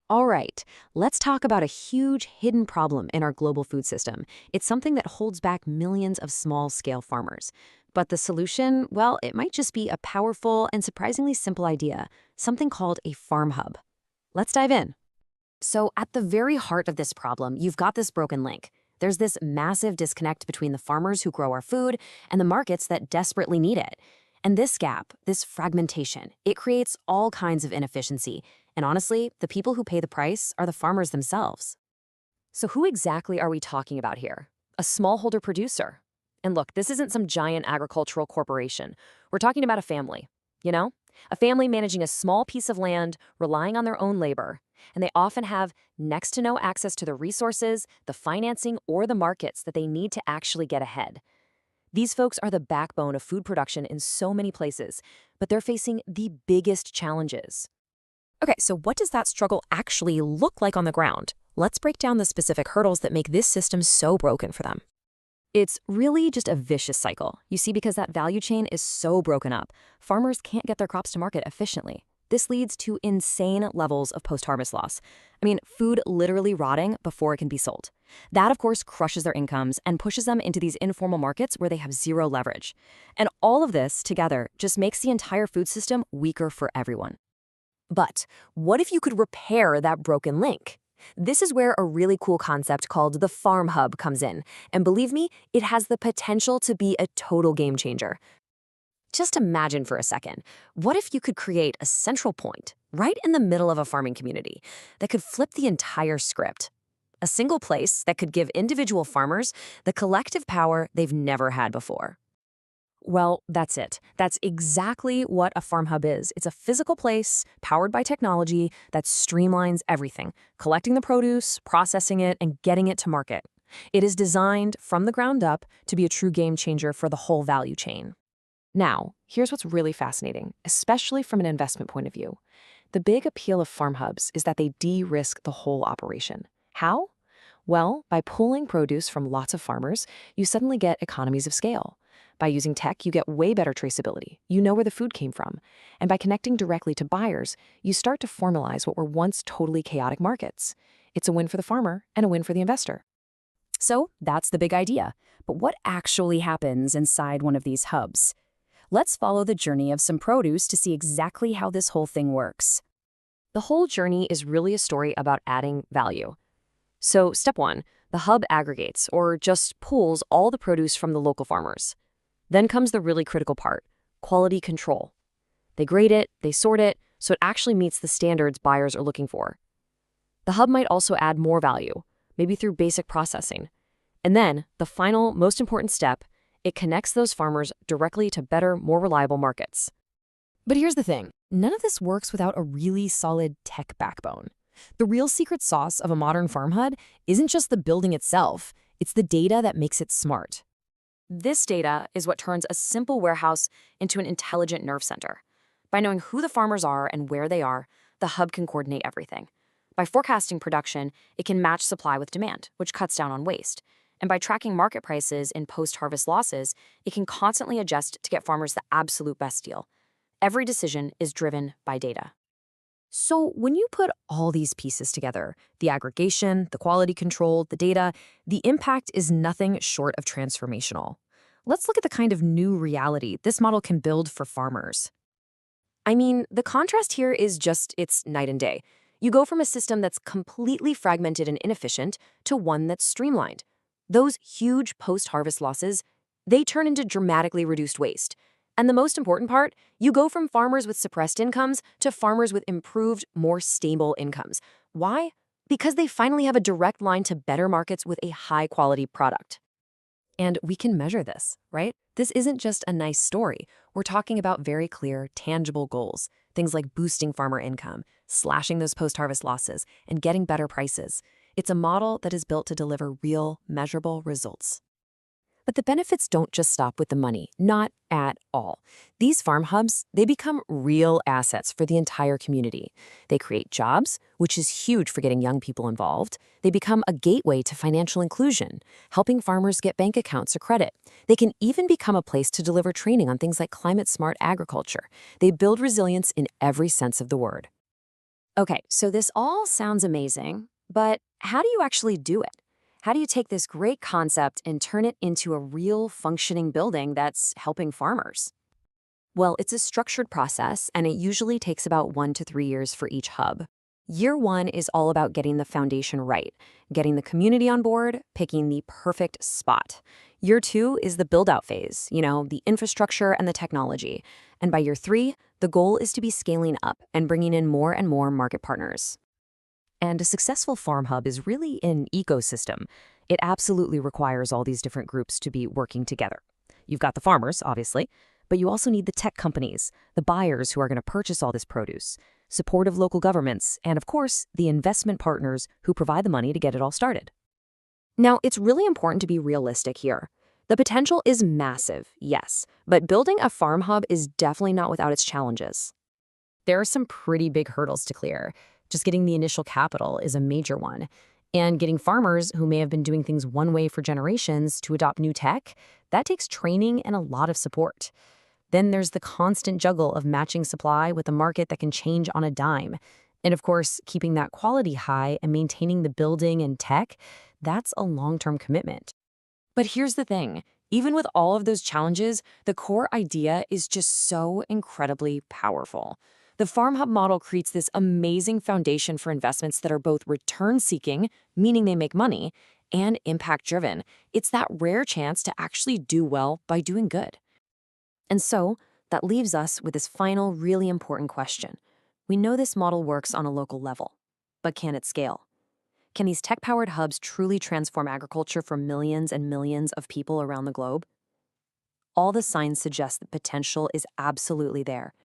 All right, let's talk about a huge hidden problem in our global food system. It's something that holds back millions of small-scale farmers. But the solution, well, it might just be a powerful and surprisingly simple idea, something called a farm hub. Let's dive in. So, at the very heart of this problem, you've got this broken link. There's this massive disconnect between the farmers who grow our food and the markets that desperately need it. And this gap, this fragmentation, it creates all kinds of inefficiency. And honestly, the people who pay the price are the farmers themselves. So, who exactly are we talking about here? A smallholder producer. And look, this isn't some giant agricultural corporation. We're talking about a family, you know? A family managing a small piece of land, relying on their own labor. And they often have next to no access to the resources, the financing, or the markets that they need to actually get ahead. These folks are the backbone of food production in so many places, but they're facing the biggest challenges. Okay, so what does that struggle actually look like on the ground? Let's break down the specific hurdles that make this system so broken for them. It's really just a vicious cycle. You see, because that value chain is so broken up, farmers can't get their crops to market efficiently. This leads to insane levels of post-harvest loss. I mean, food literally rotting before it can be sold. That, of course, crushes their incomes and pushes them into these informal markets where they have zero leverage. And all of this together just makes the entire food system weaker for everyone. But what if you could repair that broken link? This is where a really cool concept called the Farm Hub comes in. And believe me, it has the potential to be a total game changer. Just imagine for a second, what if you could create a central point right in the middle of a farming community that could flip the entire script? A single place that could give individual farmers the collective power they've never had before. Well, that's it. That's exactly what a farm hub is. It's a physical place powered by technology that streamlines everything, collecting the produce, processing it, and getting it to market. It is designed from the ground up to be a true game changer for the whole value chain. Now, here's what's really fascinating, especially from an investment point of view. The big appeal of farm hubs is that they de-risk the whole operation. How? Well, by pooling produce from lots of farmers, you suddenly get economies of scale. By using tech, you get way better traceability. You know where the food came from. And by connecting directly to buyers, you start to formalize what were once totally chaotic markets. It's a win for the farmer and a win for the investor. So that's the big idea. But what actually happens inside one of these hubs? Let's follow the journey of some produce to see exactly how this whole thing works. The whole journey is really a story about adding value. So step one, the hub aggregates, or just pools all the produce from the local farmers. Then comes the really critical part, quality control. They grade it, they sort it, so it actually meets the standards buyers are looking for. The hub might also add more value, maybe through basic processing. And then, the final, most important step, it connects those farmers directly to better, more reliable markets. But here's the thing, none of this works without a really solid tech backbone. The real secret sauce of a modern farm hub isn't just the building itself, it's the data that makes it smart. This data is what turns a simple warehouse into an intelligent nerve center. By knowing who the farmers are and where they are, the hub can coordinate everything. By forecasting production, it can match supply with demand, which cuts down on waste. And by tracking market prices and post-harvest losses, it can constantly adjust to get farmers the absolute best deal. Every decision is driven by data. So when you put all these pieces together, the aggregation, the quality control, the data, the impact is nothing short of transformational. Let's look at the kind of new reality this model can build for farmers. I mean, the contrast here is it's night and day. You go from a system that's completely fragmented and inefficient to one that's streamlined. Those huge post-harvest losses, they turn into dramatically reduced waste. And the most important part, you go from farmers with suppressed incomes to farmers with improved, more stable incomes. Why? Because they finally have a direct line to better markets with a high-quality product. And we can measure this, right? This isn't just a nice story. We're talking about very clear, tangible goals. Things like boosting farmer income, slashing those post-harvest losses, and getting better prices. It's a model that is built to deliver real, measurable results. But the benefits don't just stop with the money, not at all. These farm hubs, they become real assets for the entire community. They create jobs, which is huge for getting young people involved. They become a gateway to financial inclusion, helping farmers get bank accounts or credit. They can even become a place to deliver training on things like climate-smart agriculture. They build resilience in every sense of the word. Okay, so this all sounds amazing, but how do you actually do it? How do you take this great concept and turn it into a real functioning building that's helping farmers? Well, it's a structured process, and it usually takes about 1 to 3 years for each hub. Year one is all about getting the foundation right, getting the community on board, picking the perfect spot. Year two is the build out phase, the infrastructure and the technology. And by year three, the goal is to be scaling up and bringing in more and more market partners. And a successful farm hub is really an ecosystem. It absolutely requires all these different groups to be working together. You've got the farmers, obviously, but you also need the tech companies, the buyers who are going to purchase all this produce, supportive local governments, and of course, the investment partners who provide the money to get it all started. Now, it's really important to be realistic here. The potential is massive, yes, but building a farm hub is definitely not without its challenges. There are some pretty big hurdles to clear. Just getting the initial capital is a major one. And getting farmers who may have been doing things one way for generations to adopt new tech, that takes training and a lot of support. Then there's the constant juggle of matching supply with a market that can change on a dime. And of course, keeping that quality high and maintaining the building and tech, that's a long-term commitment. But here's the thing. Even with all of those challenges, the core idea is just so incredibly powerful. The Farm Hub model creates this amazing foundation for investments that are both return-seeking, meaning they make money, and impact-driven. It's that rare chance to actually do well by doing good. And so, that leaves us with this final, really important question. We know this model works on a local level, but can it scale? Can these tech-powered hubs truly transform agriculture for millions and millions of people around the globe? All the signs suggest the potential is absolutely there.